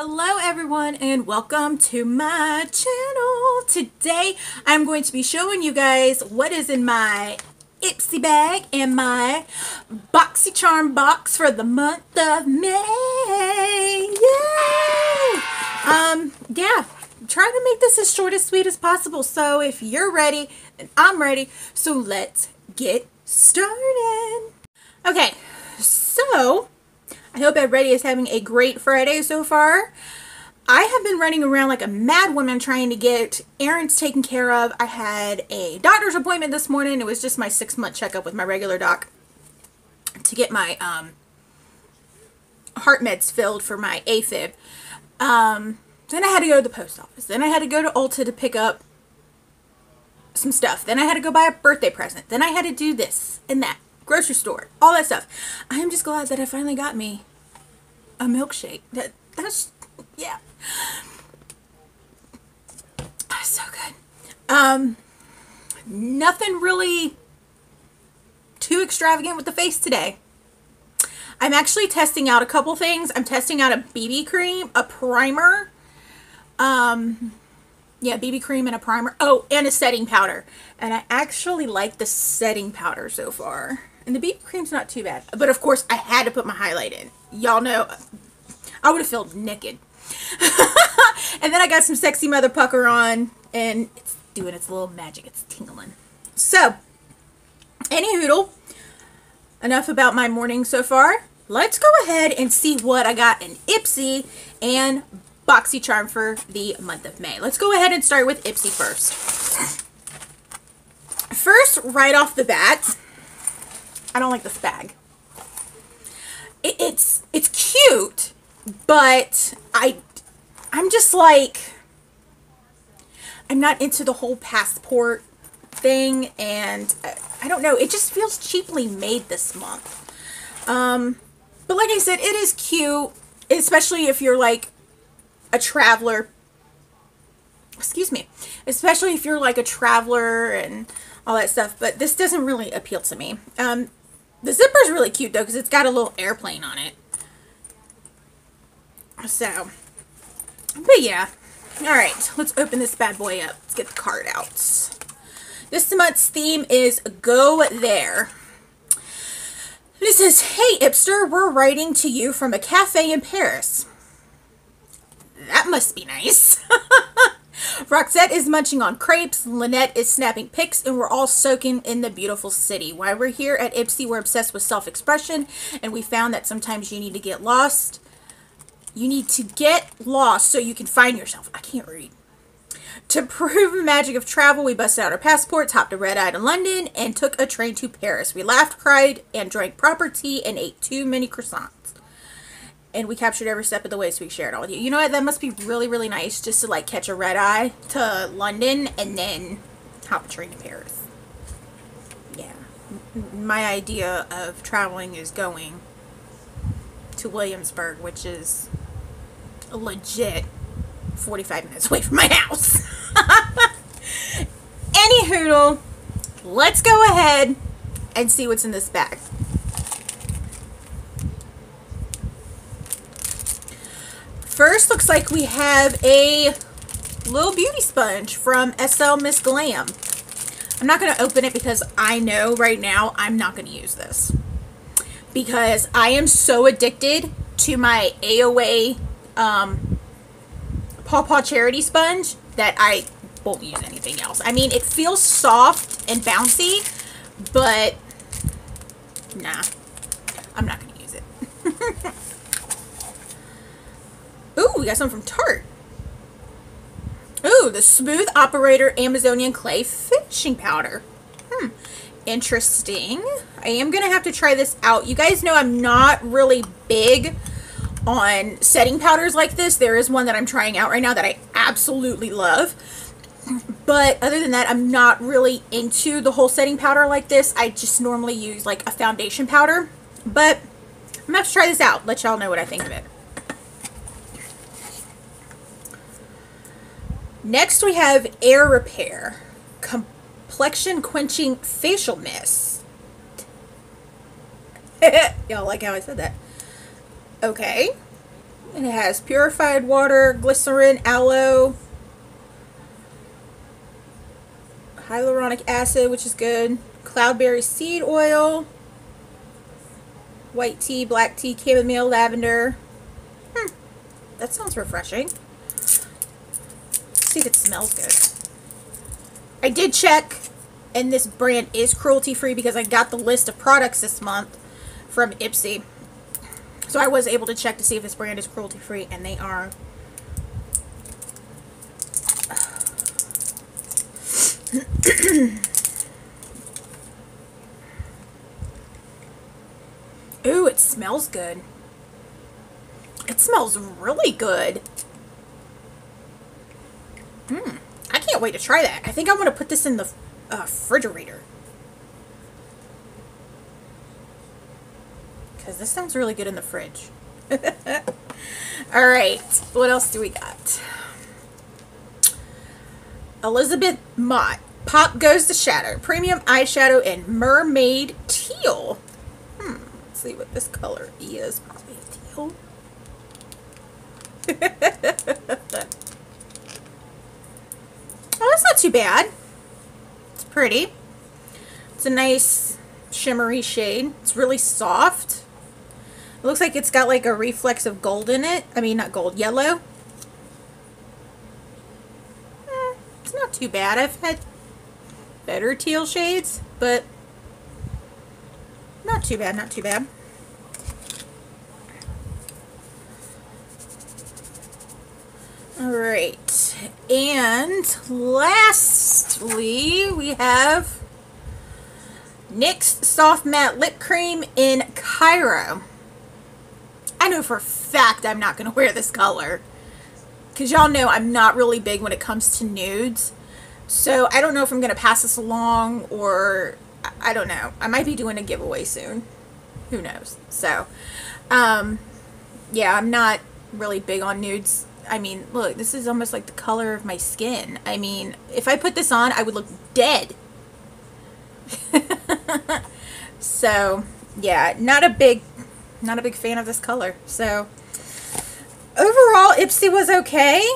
Hello everyone and welcome to my channel. Today I'm going to be showing you guys what is in my Ipsy bag and my BoxyCharm box for the month of May. Yay! Yeah, I'm trying to make this as short and sweet as possible. So if you're ready, then I'm ready. So let's get started. Okay, so I hope everybody is having a great Friday so far. I have been running around like a mad woman trying to get errands taken care of. I had a doctor's appointment this morning. It was just my 6-month checkup with my regular doc to get my heart meds filled for my AFib. Then I had to go to the post office. Then I had to go to Ulta to pick up some stuff. Then I had to go buy a birthday present. Then I had to do this and that. Grocery store, all that stuff. I am just glad that I finally got me a milkshake. That's yeah, so good. Nothing really too extravagant with the face today. I'm actually testing out a couple things. I'm testing out a BB cream, a primer. Yeah, BB cream and a primer. Oh, and a setting powder. And I actually like the setting powder so far. And the BB cream's not too bad. But of course, I had to put my highlight in. Y'all know, I would have felt naked. And then I got some Sexy Mother Pucker on. And it's doing its little magic. It's tingling. So, anywho, enough about my morning so far. Let's go ahead and see what I got in Ipsy and BoxyCharm for the month of May. Let's go ahead and start with Ipsy first. First, right off the bat, I don't like this bag. It's cute, but I'm just like, I'm not into the whole passport thing, and I don't know, it just feels cheaply made this month. But like I said, it is cute, especially if you're like a traveler. Excuse me. Especially if you're like a traveler and all that stuff, but this doesn't really appeal to me. The zipper is really cute though, because it's got a little airplane on it. So, but yeah. Alright, let's open this bad boy up. Let's get the card out. This month's theme is Go There. This says, "Hey Ipster, we're writing to you from a cafe in Paris." That must be nice. Roxette is munching on crepes, Lynette is snapping pics, and we're all soaking in the beautiful city. While we're here at Ipsy, we're obsessed with self-expression, and we found that sometimes you need to get lost. You need to get lost so you can find yourself. I can't read. To prove the magic of travel, we busted out our passports, hopped a red-eye to London, and took a train to Paris. We laughed, cried, and drank proper tea, and ate too many croissants. And we captured every step of the way, so we shared all with you. You know what? That must be really, really nice just to like catch a red eye to London and then hop a train to Paris. Yeah. My idea of traveling is going to Williamsburg, which is a legit 45 minutes away from my house. Anywho, let's go ahead and see what's in this bag. First, looks like we have a little beauty sponge from SL Miss Glam. I'm not going to open it because I know right now I'm not going to use this. Because I am so addicted to my AOA Paw Paw Charity Sponge that I won't use anything else. I mean, it feels soft and bouncy, but nah, I'm not going to use it. Ooh, we got some from Tarte. Ooh, the Smooth Operator Amazonian Clay Finishing Powder. Interesting. I am going to have to try this out. You guys know I'm not really big on setting powders like this. There is one that I'm trying out right now that I absolutely love. But other than that, I'm not really into the whole setting powder like this. I just normally use like a foundation powder. But I'm going to have to try this out. Let y'all know what I think of it. Next, we have Air Repair Complexion Quenching Facial Mist. Y'all like how I said that? Okay. And it has purified water, glycerin, aloe, hyaluronic acid, which is good, cloudberry seed oil, white tea, black tea, chamomile, lavender. That sounds refreshing. Let's see if it smells good. I did check, and this brand is cruelty-free because I got the list of products this month from Ipsy. So I was able to check to see if this brand is cruelty-free, and they are. Ooh, it smells good. It smells really good. I can't wait to try that. I think I want to put this in the refrigerator. Because this sounds really good in the fridge. Alright, what else do we got? Elizabeth Mott. Pop Goes the Shadow. Premium eyeshadow in Mermaid Teal. Let's see what this color is. Probably teal. Oh, that's not too bad. It's pretty. It's a nice shimmery shade. It's really soft. It looks like it's got like a reflex of gold in it. I mean, not gold, yellow. It's not too bad. I've had better teal shades, but not too bad, not too bad. Alright, and lastly, we have NYX Soft Matte Lip Cream in Cairo. I know for a fact I'm not going to wear this color, because y'all know I'm not really big when it comes to nudes. So I don't know if I'm going to pass this along, or I don't know. I might be doing a giveaway soon. Who knows? So, yeah, I'm not really big on nudes. I mean, look, this is almost like the color of my skin. I mean, if I put this on, I would look dead. So, yeah, not a big fan of this color. So, overall, Ipsy was okay.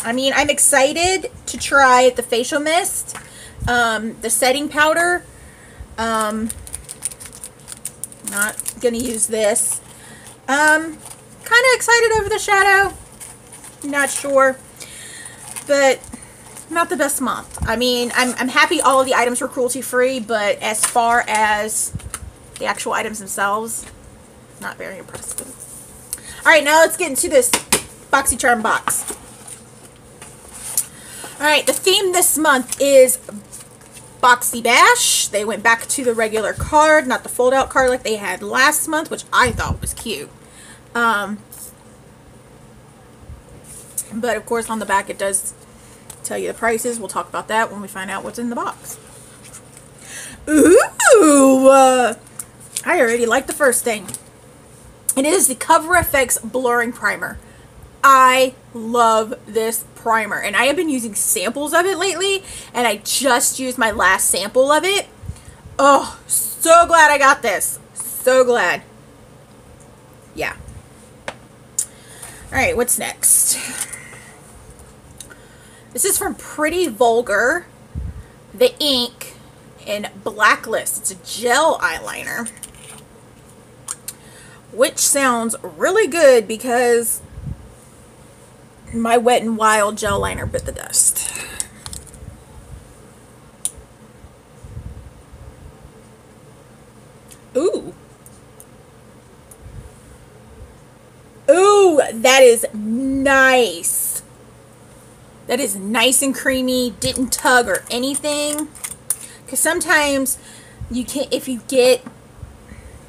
I mean, I'm excited to try the facial mist, the setting powder. Not gonna use this. Kind of excited over the shadow. Not sure, but not the best month. I mean, I'm happy all of the items were cruelty free, but as far as the actual items themselves, not very impressive. All right, now let's get into this BoxyCharm box. All right, the theme this month is Boxy Bash. They went back to the regular card, not the fold-out card like they had last month, which I thought was cute. But of course on the back it does tell you the prices. We'll talk about that when we find out what's in the box. Ooh! I already like the first thing. It is the Cover FX Blurring Primer. I love this primer, and I have been using samples of it lately, and I just used my last sample of it. Oh, so glad I got this. So glad. Yeah. Alright, what's next? This is from Pretty Vulgar, the ink in Blacklist. It's a gel eyeliner, which sounds really good because my Wet n Wild gel liner bit the dust. Ooh. Ooh, that is nice. That is nice and creamy, didn't tug or anything. Because sometimes you can't, if you get,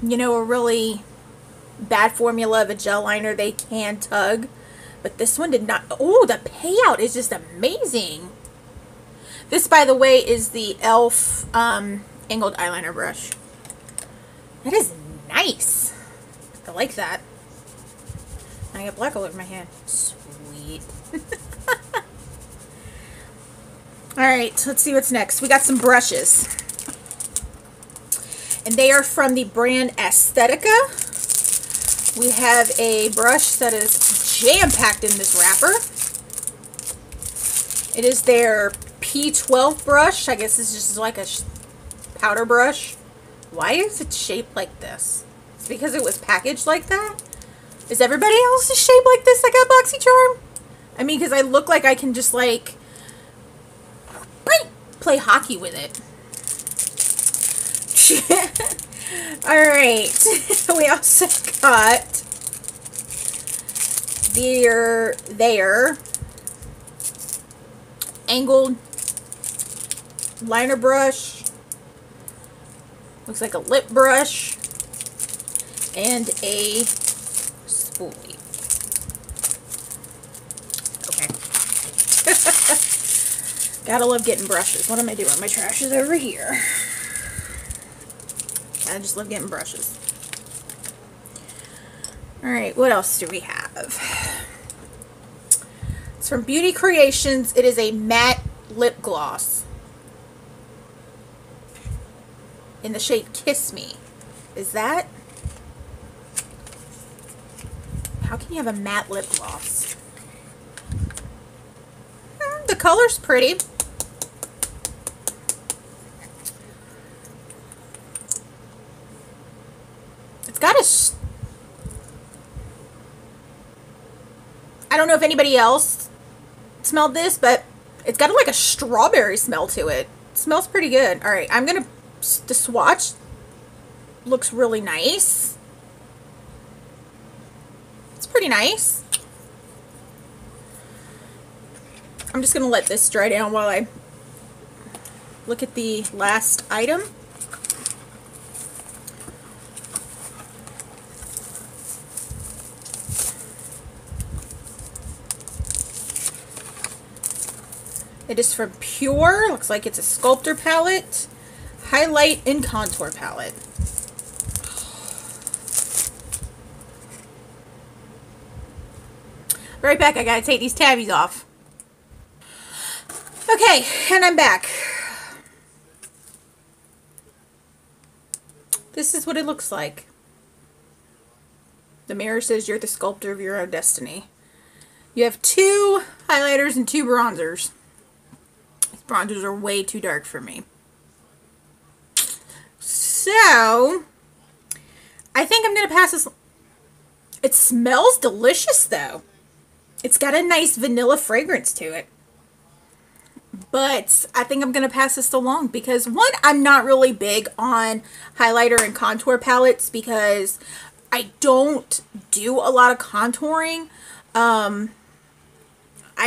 you know, a really bad formula of a gel liner, they can tug. But this one did not. Oh, the payout is just amazing. This, by the way, is the e.l.f. angled eyeliner brush. That is nice. I like that. I got black all over my hand. Sweet. Alright, let's see what's next. We got some brushes. And they are from the brand Aesthetica. We have a brush that is jam-packed in this wrapper. It is their P12 brush. I guess this is just like a powder brush. Why is it shaped like this? It's because it was packaged like that? Is everybody else's shaped like this? I got BoxyCharm? I mean, because I look like I can just like play hockey with it. Alright. We also got their angled liner brush. Looks like a lip brush. And a spoolie. Okay. Gotta love getting brushes. What am I doing? My trash is over here. I just love getting brushes. Alright, what else do we have? It's from Beauty Creations. It is a matte lip gloss in the shade Kiss Me. Is that? How can you have a matte lip gloss? The color's pretty. It's got a... I don't know if anybody else smelled this, but it's got like a strawberry smell to it. It smells pretty good. Alright, I'm gonna... The swatch looks really nice. It's pretty nice. I'm just gonna let this dry down while I look at the last item. It is from Pure. Looks like it's a sculptor palette, highlight and contour palette. Right back. I gotta take these tabbies off. Okay, and I'm back. This is what it looks like. The mirror says you're the sculptor of your own destiny. You have 2 highlighters and 2 bronzers. These bronzers are way too dark for me. So, I think I'm going to pass this. It smells delicious though. It's got a nice vanilla fragrance to it. But I think I'm going to pass this along because, one, I'm not really big on highlighter and contour palettes because I don't do a lot of contouring. I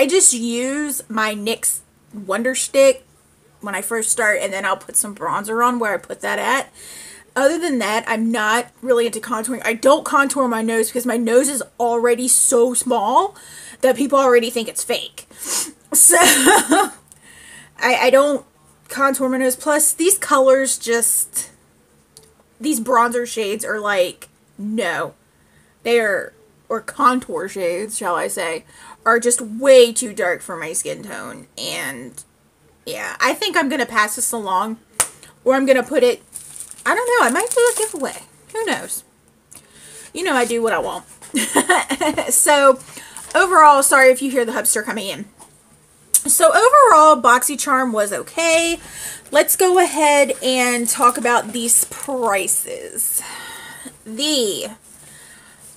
just use my NYX Wonder Stick when I first start, and then I'll put some bronzer on where I put that at. Other than that, I'm not really into contouring. I don't contour my nose because my nose is already so small that people already think it's fake. So I don't contour my nose. Plus, these colors just, these bronzer shades are like, no. They are, or contour shades, shall I say, are just way too dark for my skin tone. And yeah, I think I'm going to pass this along. Or I'm going to put it, I don't know, I might do a giveaway. Who knows? You know I do what I want. So, overall, sorry if you hear the hubster coming in. So, overall, BoxyCharm was okay. Let's go ahead and talk about these prices. The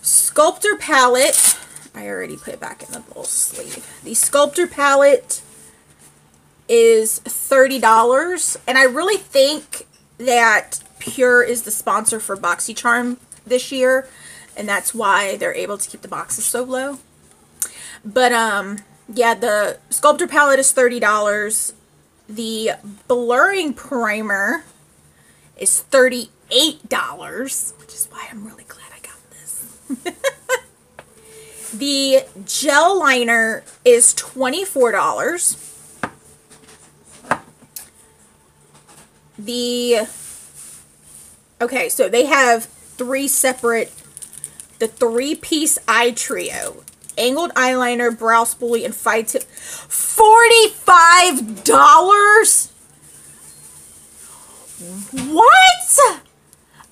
Sculptor palette, I already put it back in the little sleeve. The Sculptor palette is $30, and I really think that Pure is the sponsor for BoxyCharm this year, and that's why they're able to keep the boxes so low. But yeah, the Sculptor palette is $30. The blurring primer is $38, which is why I'm really glad I got this. The gel liner is $24. Okay, so they have 3 separate, the 3-piece eye trio. Angled eyeliner, brow spoolie, and 5 tip. $45? What?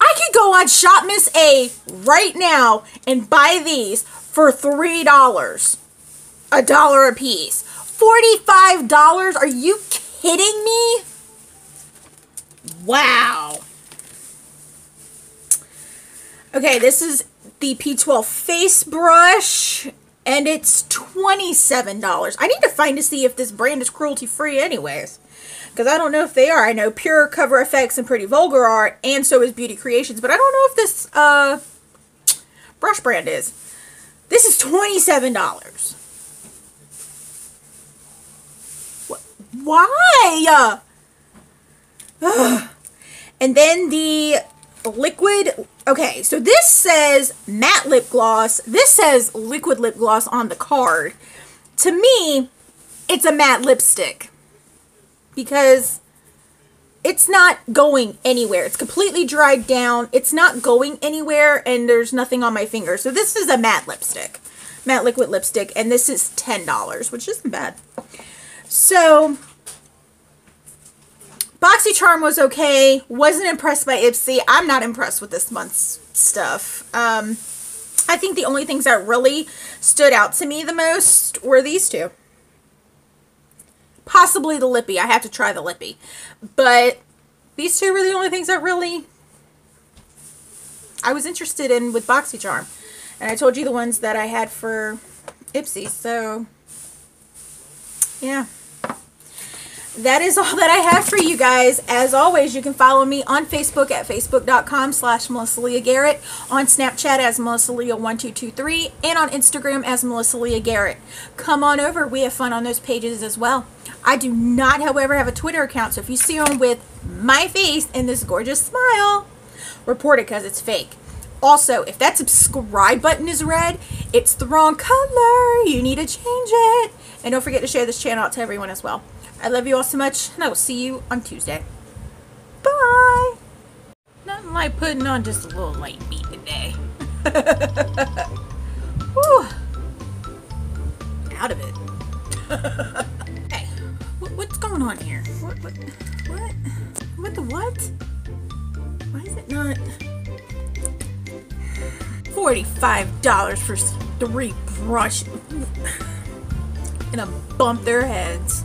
I could go God, shop Miss A right now and buy these for $3. $1 a piece. $45? Are you kidding me? Wow. Okay, this is the P12 face brush, and it's $27. I need to find to see if this brand is cruelty free anyways, because I don't know if they are. I know Pure, Cover FX, and Pretty Vulgar are, and so is Beauty Creations, but I don't know if this brush brand is. This is $27. Why? Ugh. And then the liquid. Okay, so this says matte lip gloss. This says liquid lip gloss on the card. To me, it's a matte lipstick because it's not going anywhere. It's completely dried down. It's not going anywhere, and there's nothing on my finger. So this is a matte lipstick, matte liquid lipstick, and this is $10, which isn't bad. So BoxyCharm was okay. Wasn't impressed by Ipsy. I'm not impressed with this month's stuff. I think the only things that really stood out to me the most were these two. Possibly the Lippie. I have to try the Lippie. But these two were the only things that really I was interested in with BoxyCharm. And I told you the ones that I had for Ipsy. So, yeah. That is all that I have for you guys. As always, you can follow me on Facebook at facebook.com/MelissaLeahGarrett, on Snapchat as MelissaLeah1223, and on Instagram as MelissaLeahGarrett. Come on over. We have fun on those pages as well. I do not, however, have a Twitter account, so if you see one with my face and this gorgeous smile, report it because it's fake. Also, if that subscribe button is red, it's the wrong color. You need to change it. And don't forget to share this channel out to everyone as well. I love you all so much, and I will see you on Tuesday. Bye! Nothing like putting on just a little light beat today. Whew. Out of it. Hey, what's going on here? What the what? Why is it not? $45 for 3 brushes. Gonna bump their heads.